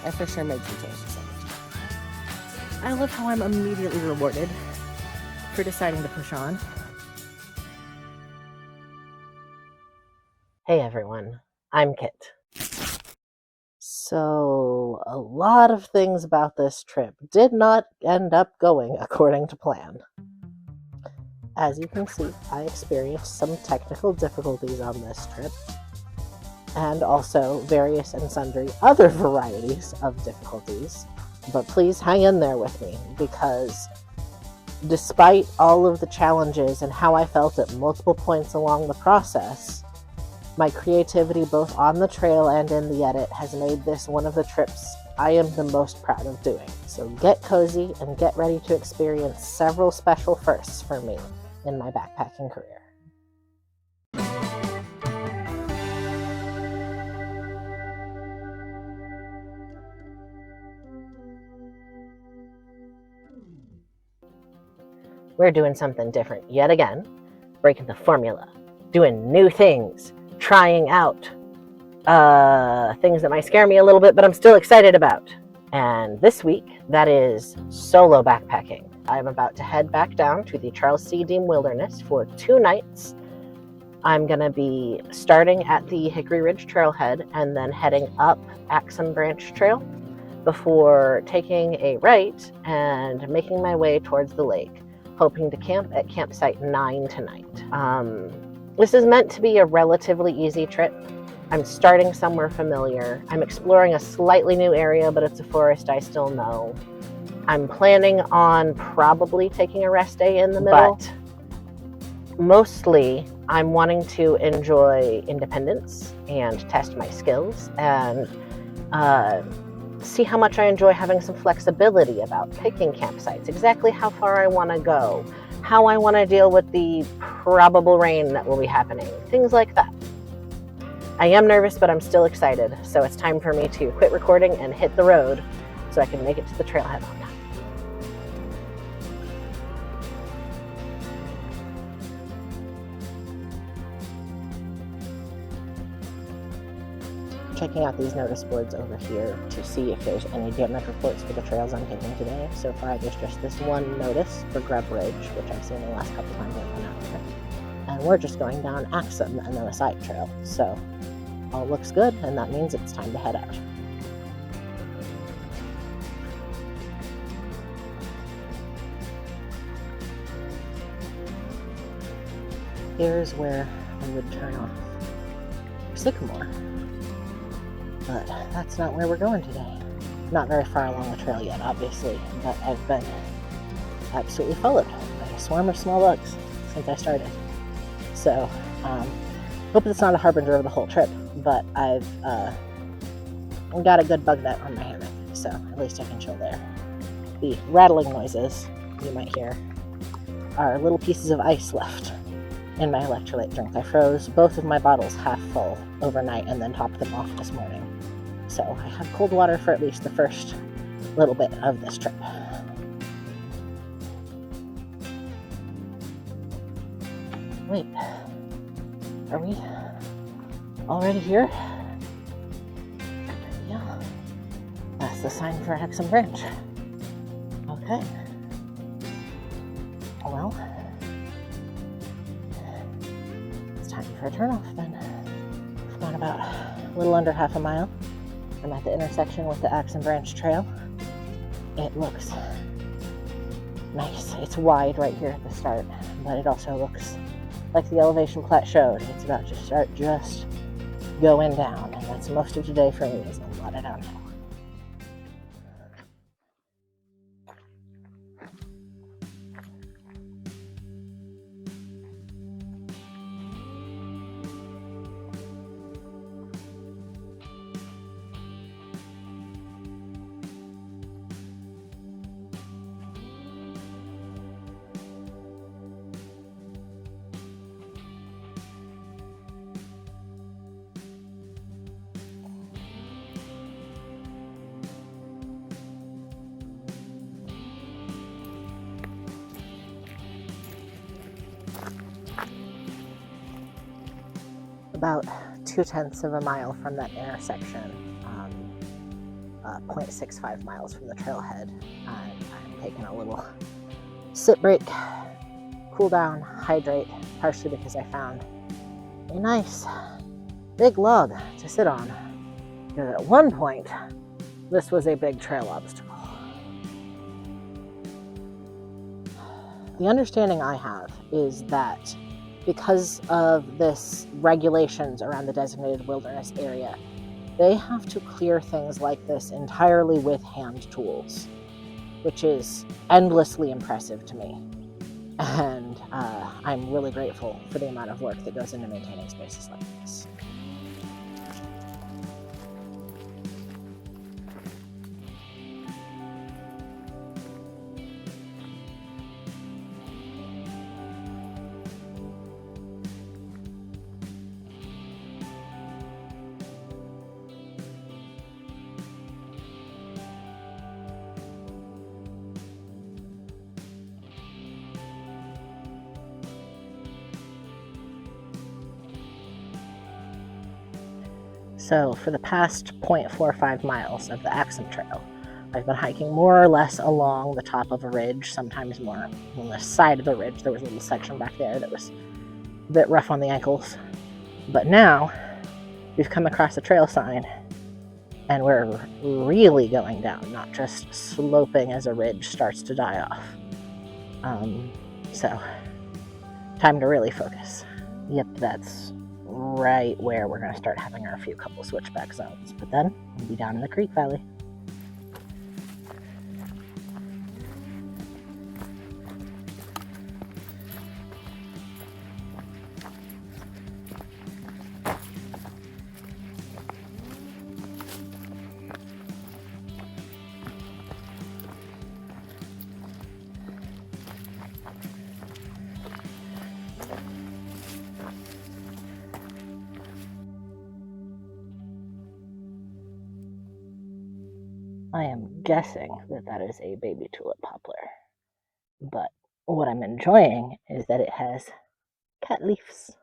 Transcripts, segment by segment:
I for sure made some toast sandwich. I love how I'm immediately rewarded for deciding to push on. Hey everyone, I'm Kit. So, a lot of things about this trip did not end up going according to plan. As you can see, I experienced some technical difficulties on this trip, and also various and sundry other varieties of difficulties. But please hang in there with me, because despite all of the challenges and how I felt at multiple points along the process, my creativity both on the trail and in the edit has made this one of the trips I am the most proud of doing. So get cozy and get ready to experience several special firsts for me in my backpacking career. We're doing something different yet again, breaking the formula, doing new things, trying out things that might scare me a little bit, but I'm still excited about. And this week, that is solo backpacking. I'm about to head back down to the Terrill Deam Wilderness for 2 nights. I'm going to be starting at the Hickory Ridge Trailhead and then heading up Axom Trail before taking a right and making my way towards the lake, hoping to camp at campsite 9 tonight. This is meant to be a relatively easy trip. I'm starting somewhere familiar. I'm exploring a slightly new area, but it's a forest I still know. I'm planning on probably taking a rest day in the middle, but mostly I'm wanting to enjoy independence and test my skills and see how much I enjoy having some flexibility about picking campsites, exactly how far I want to go, how I want to deal with the probable rain that will be happening, things like that. I am nervous, but I'm still excited, so it's time for me to quit recording and hit the road so I can make it to the trailhead on time. Checking out these notice boards over here to see if there's any damage reports for the trails I'm taking today. So far, there's just this one notice for Grub Ridge, which I've seen the last couple times I've been out there. And we're just going down Axom and then a side trail. So all looks good, and that means it's time to head out. Here's where I would turn off Sycamore. But that's not where we're going today. Not very far along the trail yet, obviously, but I've been absolutely followed by a swarm of small bugs since I started. So, hope it's not a harbinger of the whole trip, but I've got a good bug net on my hammock, so at least I can chill there. The rattling noises you might hear are little pieces of ice left in my electrolyte drink. I froze both of my bottles half full overnight and then topped them off this morning. So I have cold water for at least the first little bit of this trip. Wait, are we already here? Yeah, that's the sign for Axom Branch. Okay. Well, it's time for a turnoff then. We've gone about a little under half a mile. I'm at the intersection with the Axom Trail. It looks nice. It's wide right here at the start, but it also looks like the elevation plat showed. It's about to start just going down, and that's most of today for me, is a lot of downhill. About 2/10 of a mile from that intersection, 0.65 miles from the trailhead, and I'm taking a little sit break, cool down, hydrate, partially because I found a nice big log to sit on. Because at one point, this was a big trail obstacle. The understanding I have is that because of this regulations around the designated wilderness area, they have to clear things like this entirely with hand tools, which is endlessly impressive to me. And I'm really grateful for the amount of work that goes into maintaining spaces like this. So for the past 0.45 miles of the Axom Trail, I've been hiking more or less along the top of a ridge, sometimes more on the side of the ridge. There was a little section back there that was a bit rough on the ankles. But now we've come across a trail sign and we're really going down, not just sloping as a ridge starts to die off. So time to really focus. Yep, that's right where we're going to start having our few couple switchback zones, but then we'll be down in the creek valley. I am guessing that that is a baby tulip poplar, but what I'm enjoying is that it has cat leaves.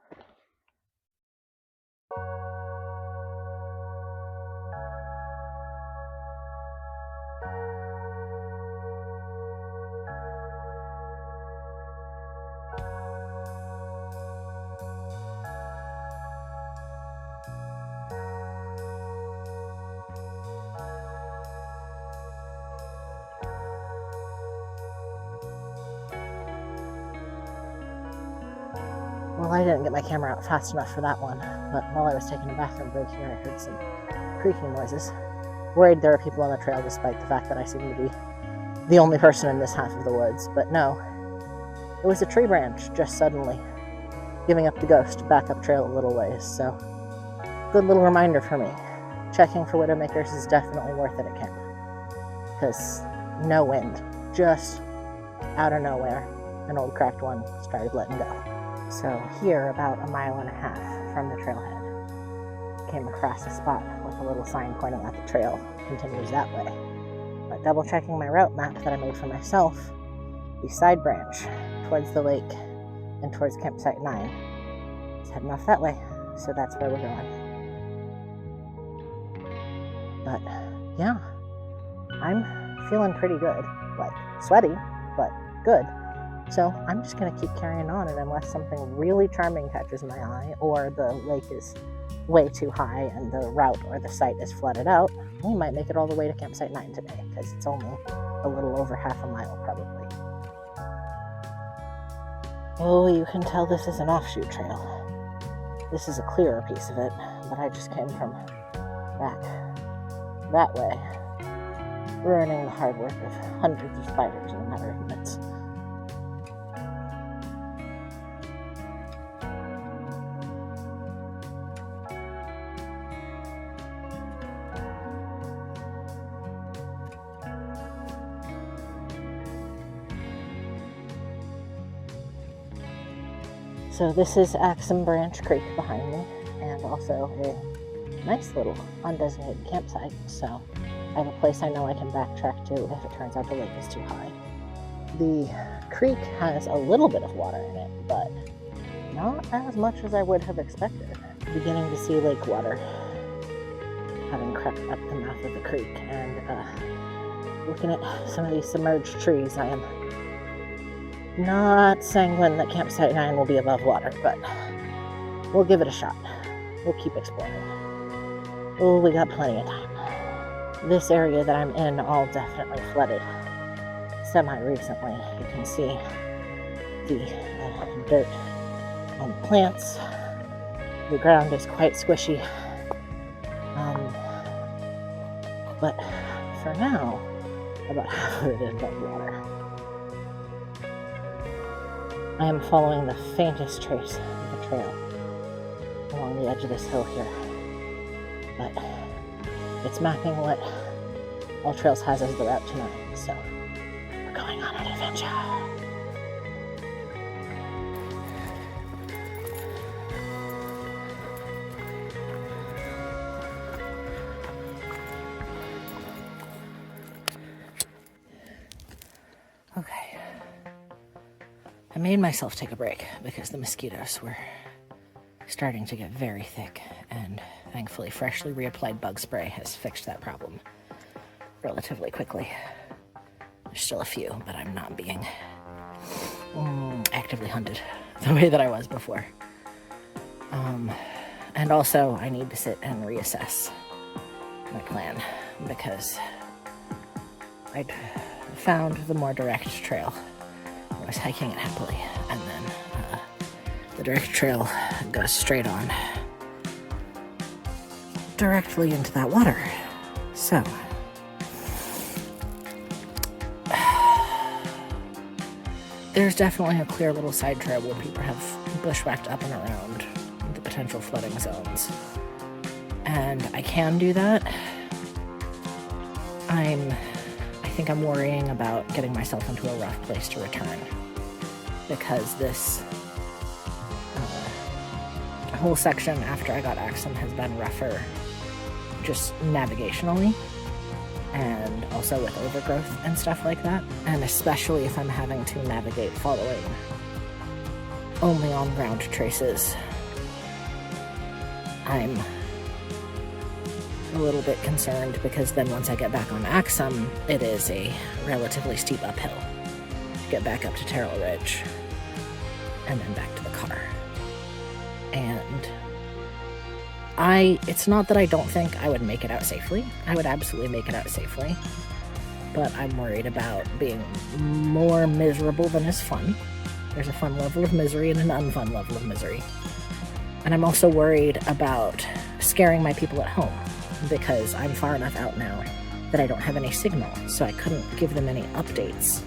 Well, I didn't get my camera out fast enough for that one, but while I was taking a bathroom break here, I heard some creaking noises. Worried there are people on the trail despite the fact that I seem to be the only person in this half of the woods, but no. It was a tree branch just suddenly giving up the ghost back up trail a little ways, so good little reminder for me. Checking for widowmakers is definitely worth it at camp, because no wind, just out of nowhere, an old cracked one started letting go. So here, about 1.5 miles from the trailhead, came across a spot with a little sign pointing out the trail continues that way. But double checking my route map that I made for myself, the side branch towards the lake and towards campsite 9 is heading off that way, so that's where we're going. But yeah, I'm feeling pretty good, like sweaty, but good. So I'm just going to keep carrying on, and unless something really charming catches my eye, or the lake is way too high and the route or the site is flooded out, we might make it all the way to campsite 9 today, because it's only a little over half a mile probably. Oh, you can tell this is an offshoot trail. This is a clearer piece of it, but I just came from back that way, ruining the hard work of hundreds of spiders in a matter of minutes. So this is Axom Branch Creek behind me, and also a nice little undesignated campsite, so I have a place I know I can backtrack to if it turns out the lake is too high. The creek has a little bit of water in it, but not as much as I would have expected. Beginning to see lake water. having crept up the mouth of the creek and looking at some of these submerged trees. I am not sanguine that Campsite 9 will be above water, but we'll give it a shot. We'll keep exploring. Oh, we got plenty of time. This area that I'm in all definitely flooded semi-recently. You can see the dirt on the plants. The ground is quite squishy. But for now, about half of it is above water. I am following the faintest trace of the trail along the edge of this hill here. But it's mapping what All Trails has as the route tonight, so we're going on an adventure. Okay. I made myself take a break because the mosquitoes were starting to get very thick, and thankfully freshly reapplied bug spray has fixed that problem relatively quickly. There's still a few, but I'm not being actively hunted the way that I was before. And also I need to sit and reassess my plan because I'd found the more direct trail. I was hiking it happily, and then the direct trail goes straight on directly into that water. So there's definitely a clear little side trail where people have bushwhacked up and around the potential flooding zones, and I can do that. I think I'm worrying about getting myself into a rough place to return, because this whole section after I got Axom has been rougher just navigationally, and also with overgrowth and stuff like that, and especially if I'm having to navigate following only on ground traces. I'm a little bit concerned, because then once I get back on Axom, it is a relatively steep uphill to get back up to Terrill Ridge and then back to the car. And it's not that I don't think I would make it out safely. I would absolutely make it out safely, but I'm worried about being more miserable than is fun. There's a fun level of misery and an unfun level of misery. And I'm also worried about scaring my people at home, because I'm far enough out now that I don't have any signal, so I couldn't give them any updates.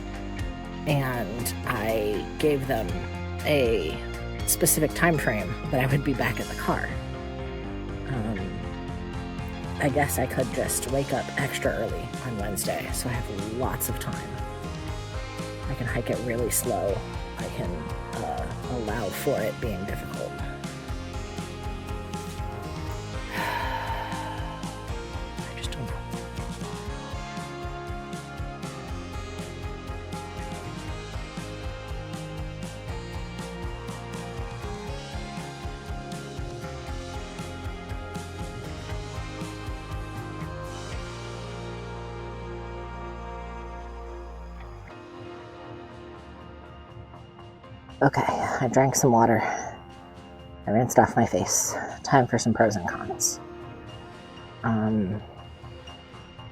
And I gave them a specific time frame that I would be back at the car. I guess I could just wake up extra early on Wednesday, so I have lots of time. I can hike it really slow. I can allow for it being difficult. Okay, I drank some water. I rinsed off my face. Time for some pros and cons.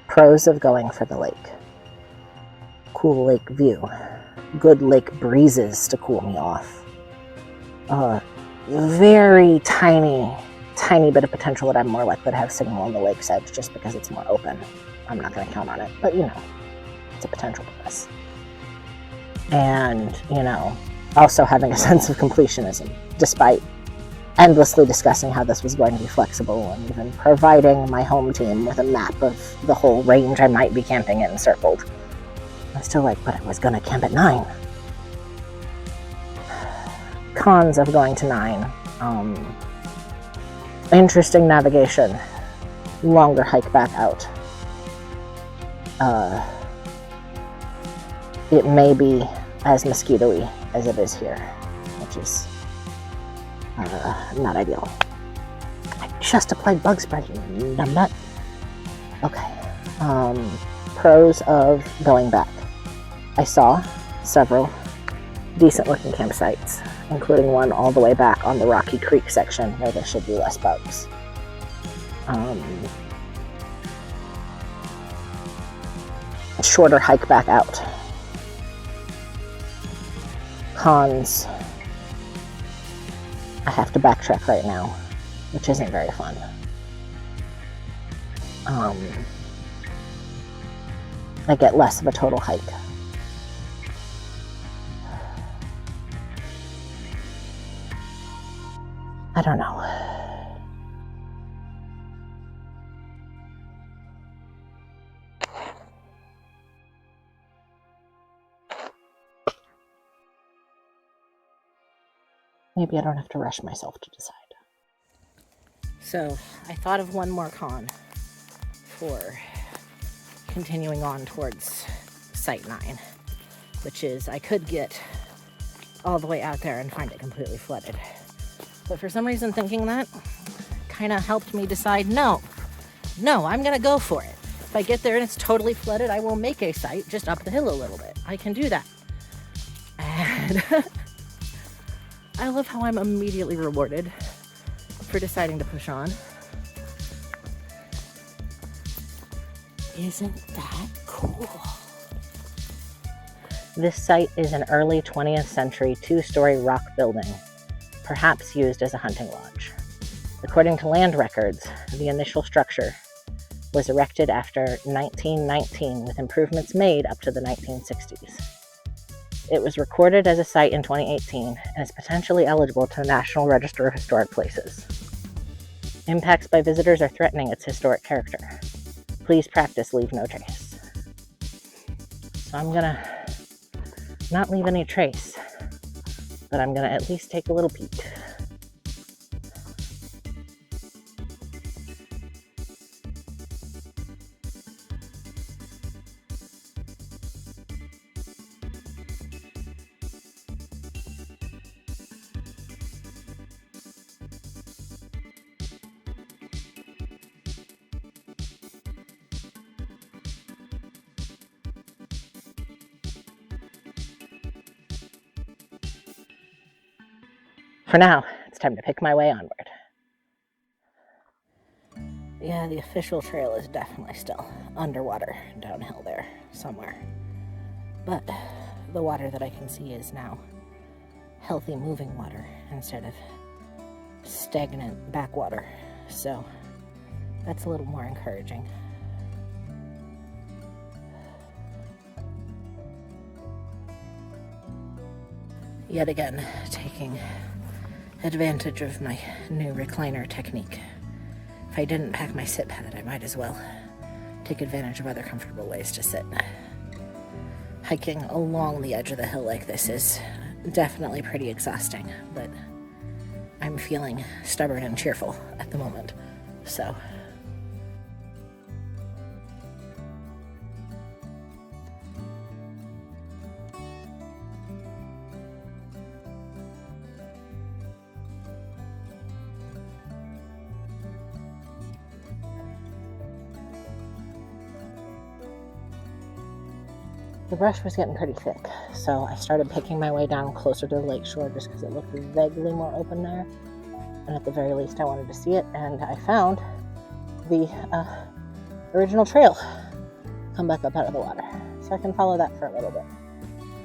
Pros of going for the lake. Cool lake view. Good lake breezes to cool me off. Very tiny bit of potential that I'm more likely to have signal on the lake's edge just because it's more open. I'm not going to count on it, but it's a potential bonus. And, also having a sense of completionism, despite endlessly discussing how this was going to be flexible and even providing my home team with a map of the whole range I might be camping in circled. I'm still like, but I was going to camp at 9. Cons of going to 9. Interesting navigation. Longer hike back out. It may be as mosquito-y as it is here, which is not ideal. I just applied bug spray, you numbnut. Okay. Pros of going back. I saw several decent looking campsites, including one all the way back on the Rocky Creek section where there should be less bugs. A shorter hike back out. Cons, I have to backtrack right now, which isn't very fun. I get less of a total hike. I don't know. Maybe I don't have to rush myself to decide. So I thought of one more con for continuing on towards Site 9, which is I could get all the way out there and find it completely flooded. But for some reason thinking that kind of helped me decide, no, I'm going to go for it. If I get there and it's totally flooded, I will make a site just up the hill a little bit. I can do that. And I love how I'm immediately rewarded for deciding to push on. Isn't that cool? This site is an early 20th century two-story rock building, perhaps used as a hunting lodge. According to land records, the initial structure was erected after 1919 with improvements made up to the 1960s. It was recorded as a site in 2018 and is potentially eligible to the National Register of Historic Places. Impacts by visitors are threatening its historic character. Please practice leave no trace. So I'm gonna not leave any trace, but I'm gonna at least take a little peek. For now, it's time to pick my way onward. Yeah, the official trail is definitely still underwater downhill there somewhere. But the water that I can see is now healthy moving water instead of stagnant backwater. So that's a little more encouraging. Yet again, taking advantage of my new recliner technique. If I didn't pack my sit pad, I might as well take advantage of other comfortable ways to sit. Hiking along the edge of the hill like this is definitely pretty exhausting, but I'm feeling stubborn and cheerful at the moment, so. The brush was getting pretty thick, so I started picking my way down closer to the lakeshore just because it looked vaguely more open there. And at the very least, I wanted to see it, and I found the original trail come back up out of the water. So I can follow that for a little bit.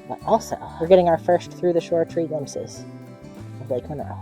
But also, we're getting our first through the shore tree glimpses of Lake Monroe.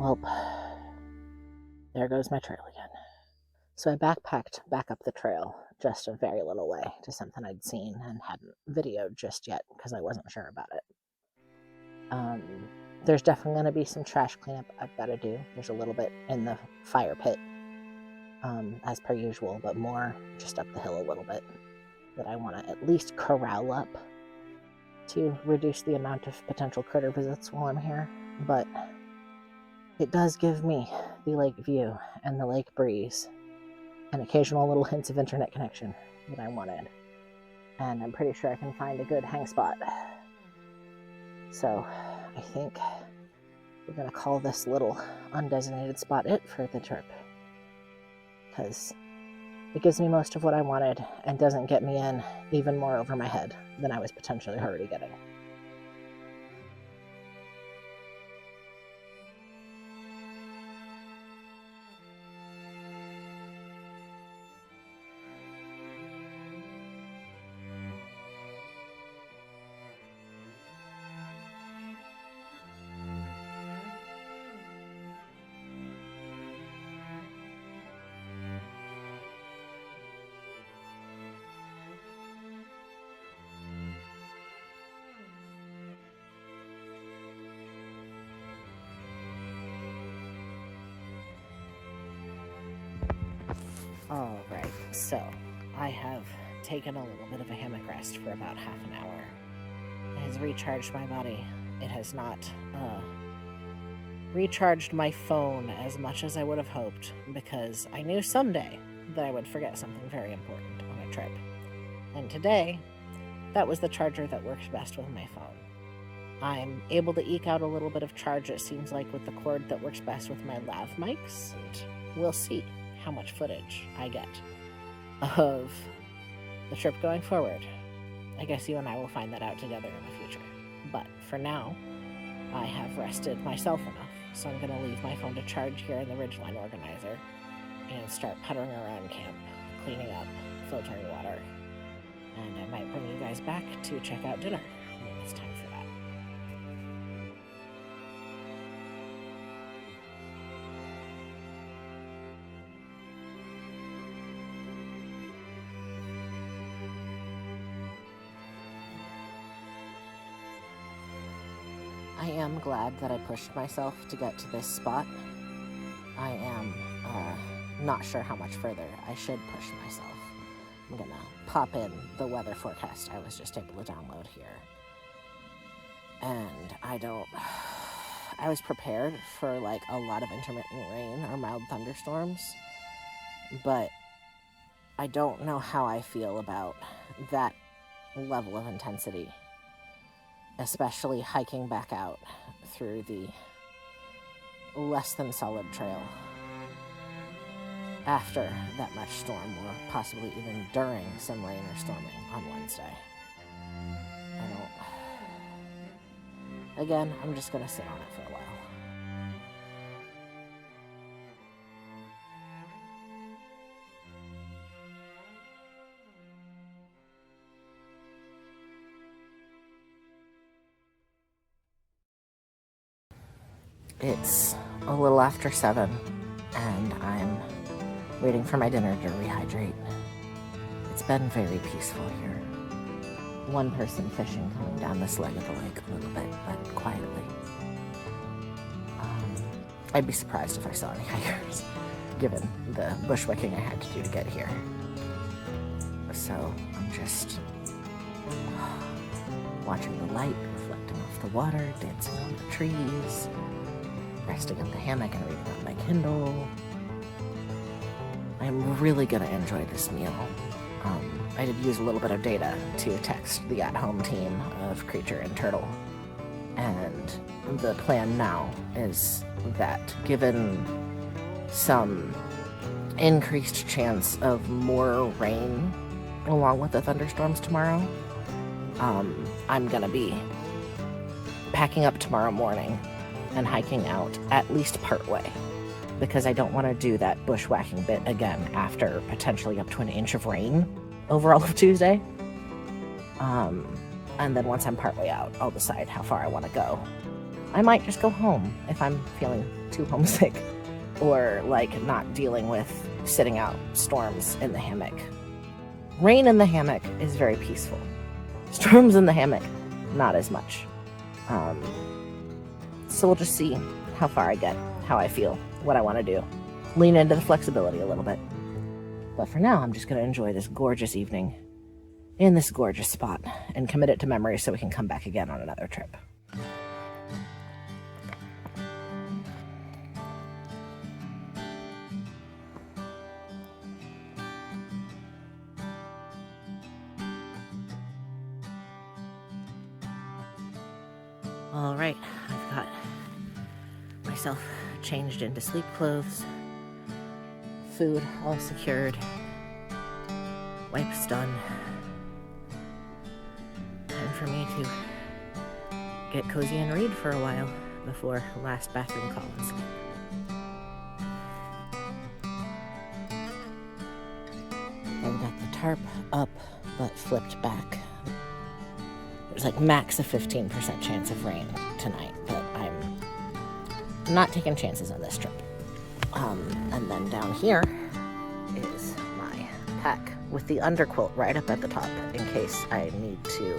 Well, there goes my trail again. So I backpacked back up the trail just a very little way to something I'd seen and hadn't videoed just yet because I wasn't sure about it. there's definitely going to be some trash cleanup I've got to do. There's a little bit in the fire pit, as per usual, but more just up the hill a little bit that I want to at least corral up to reduce the amount of potential critter visits while I'm here. But it does give me the lake view and the lake breeze and occasional little hints of internet connection that I wanted. And I'm pretty sure I can find a good hang spot. So I think we're going to call this little undesignated spot it for the trip, because it gives me most of what I wanted and doesn't get me in even more over my head than I was potentially already getting. Alright, so I have taken a little bit of a hammock rest for about half an hour. It has recharged my body. It has not recharged my phone as much as I would have hoped, because I knew someday that I would forget something very important on a trip. And today, that was the charger that works best with my phone. I'm able to eke out a little bit of charge, it seems like, with the cord that works best with my lav mics, and we'll see how much footage I get of the trip going forward. I guess you and I will find that out together in the future. But for now, I have rested myself enough, so I'm going to leave my phone to charge here in the Ridgeline organizer and start puttering around camp, cleaning up, filtering water, and I might bring you guys back to check out dinner when it's time for that. I am glad that I pushed myself to get to this spot. I am not sure how much further I should push myself. I'm gonna pop in the weather forecast I was just able to download here. And I was prepared for like a lot of intermittent rain or mild thunderstorms, but I don't know how I feel about that level of intensity, especially hiking back out through the less than solid trail after that much storm, or possibly even during some rain or storming on Wednesday. Again, I'm just gonna sit on it for a while. It's a little after 7, and I'm waiting for my dinner to rehydrate. It's been very peaceful here. One person fishing coming down this leg of the lake a little bit, but quietly. I'd be surprised if I saw any hikers, given the bushwhacking I had to do to get here. So I'm just watching the light reflecting off the water, dancing on the trees, resting in the hammock and reading on my Kindle. I'm really gonna enjoy this meal. I did use a little bit of data to text the at-home team of Creature and Turtle, and the plan now is that, given some increased chance of more rain along with the thunderstorms tomorrow, I'm gonna be packing up tomorrow morning and hiking out at least part way, because I don't want to do that bushwhacking bit again after potentially up to an inch of rain over all of Tuesday. And then once I'm partway out, I'll decide how far I want to go. I might just go home if I'm feeling too homesick, or like not dealing with sitting out storms in the hammock. Rain in the hammock is very storms in the hammock, not as much. So we'll just see how far I get, how I feel, what I want to do. Lean into the flexibility a little bit. But for now, I'm just going to enjoy this gorgeous evening in this gorgeous spot and commit it to memory so we can come back again on another trip. All right, I've got myself changed into sleep clothes, food all secured, wipes done. Time for me to get cozy and read for a while before last bathroom call and sleep. I've got the tarp up but flipped back. There's like max a 15% chance of rain tonight, but I'm not taking chances on this trip. And then down here is my pack with the underquilt right up at the top in case I need to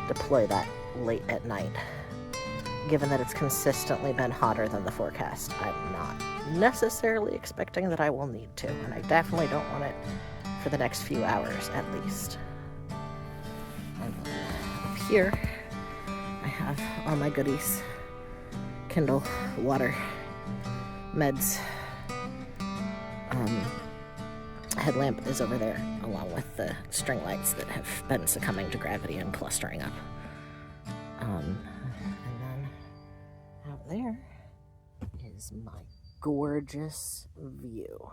deploy that late at night. Given that it's consistently been hotter than the forecast, I'm not necessarily expecting that I will need to, and I definitely don't want it for the next few hours at least. And up here, I have all my goodies. Kindle, water, meds. Headlamp is over there, along with the string lights that have been succumbing to gravity and clustering up. And then out there is my gorgeous view.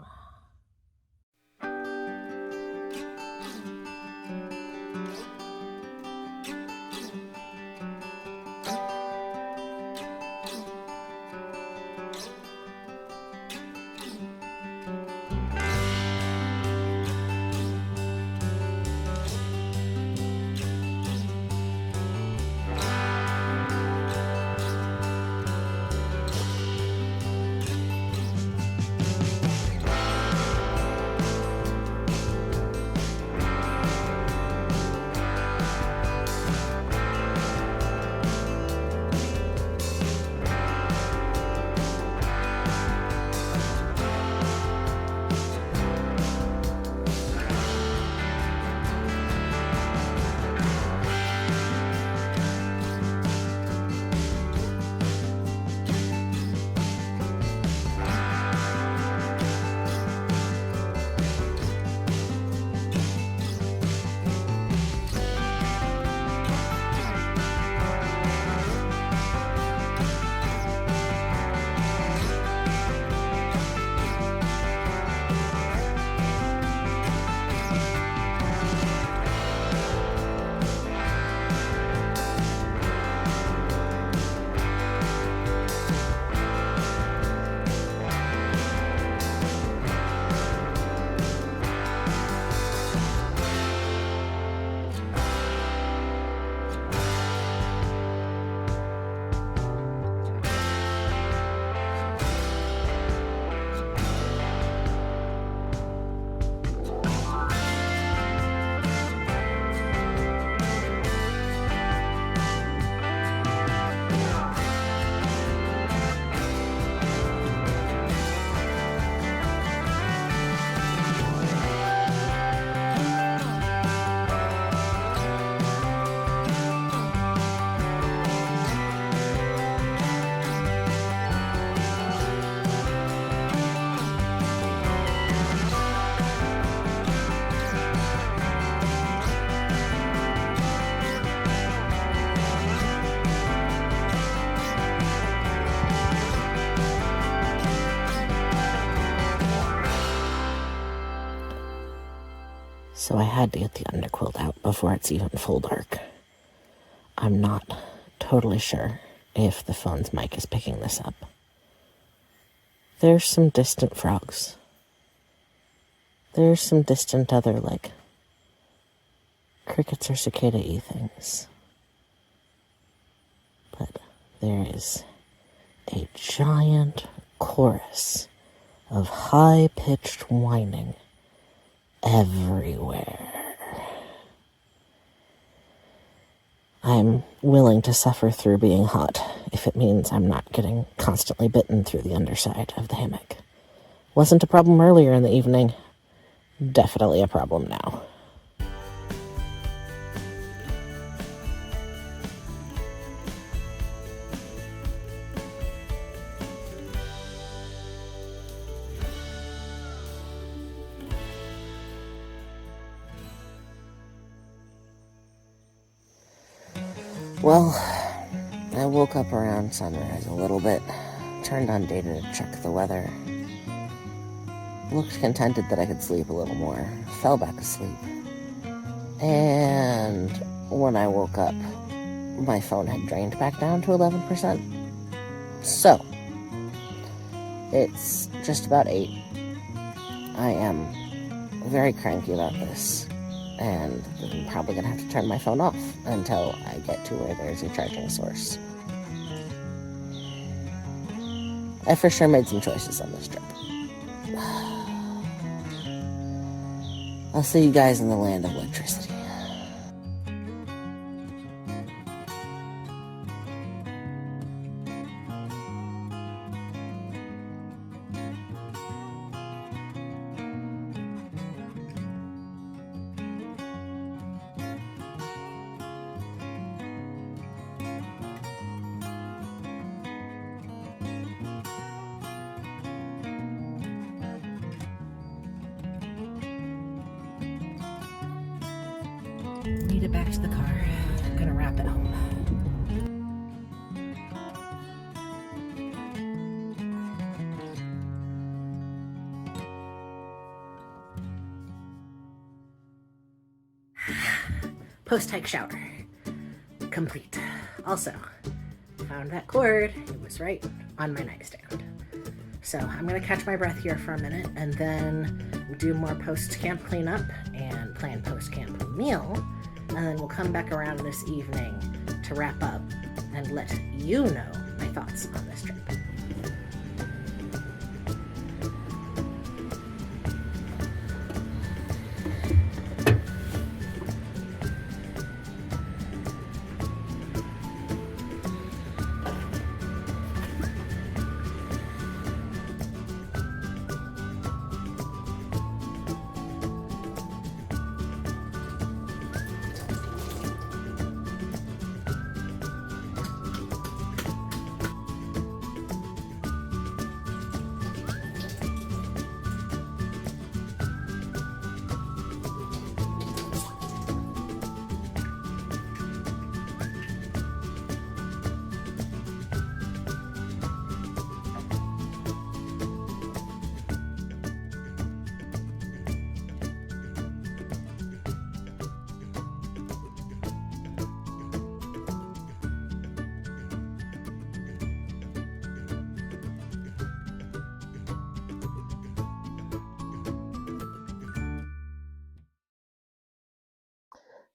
So I had to get the underquilt out before it's even full dark. I'm not totally sure if the phone's mic is picking this up. There's some distant frogs. There's some distant other, like, crickets or cicada-y things. But there is a giant chorus of high-pitched whining everywhere. I'm willing to suffer through being hot if it means I'm not getting constantly bitten through the underside of the hammock. Wasn't a problem earlier in the evening. Definitely a problem now. Well, I woke up around sunrise a little bit, turned on data to check the weather, looked contented that I could sleep a little more, fell back asleep, and when I woke up, my phone had drained back down to 11%. So, it's just about 8. I am very cranky about this, and I'm probably going to have to turn my phone off until I get to where there's a charging source. I for sure made some choices on this trip. I'll see you guys in the land of electricity. Made it back to the car. I'm gonna wrap it home. Post-hike shower. Complete. Also, found that cord. It was right on my nightstand. So I'm gonna catch my breath here for a minute and then do more post-camp cleanup and plan post-camp meal. And then we'll come back around this evening to wrap up and let you know my thoughts on this trip.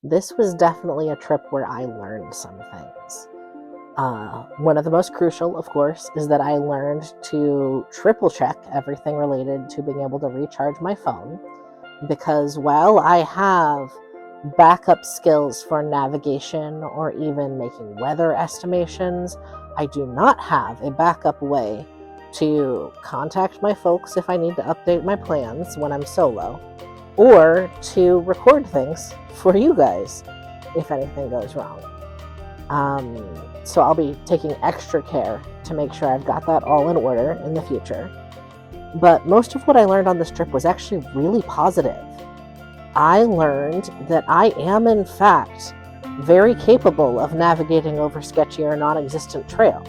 This was definitely a trip where I learned some things. One of the most crucial, of course, is that I learned to triple check everything related to being able to recharge my phone, because while I have backup skills for navigation or even making weather estimations, I do not have a backup way to contact my folks if I need to update my plans when I'm solo, or to record things for you guys if anything goes wrong. So I'll be taking extra care to make sure I've got that all in order in the future. But most of what I learned on this trip was actually really positive. I learned that I am, in fact, very capable of navigating over sketchy or non-existent trail.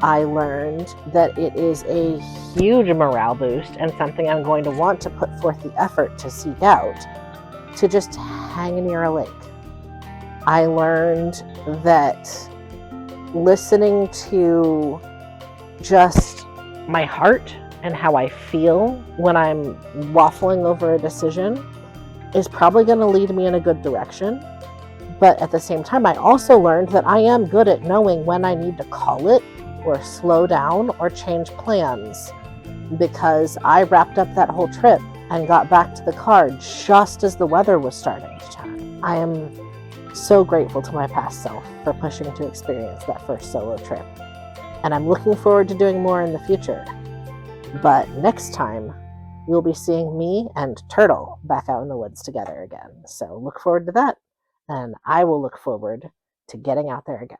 I learned that it is a huge morale boost and something I'm going to want to put forth the effort to seek out, to just hang near a lake. I learned that listening to just my heart and how I feel when I'm waffling over a decision is probably going to lead me in a good direction. But at the same time, I also learned that I am good at knowing when I need to call it or slow down or change plans, because I wrapped up that whole trip and got back to the car just as the weather was starting to turn. I am so grateful to my past self for pushing to experience that first solo trip. And I'm looking forward to doing more in the future. But next time, you'll be seeing me and Turtle back out in the woods together again. So look forward to that. And I will look forward to getting out there again.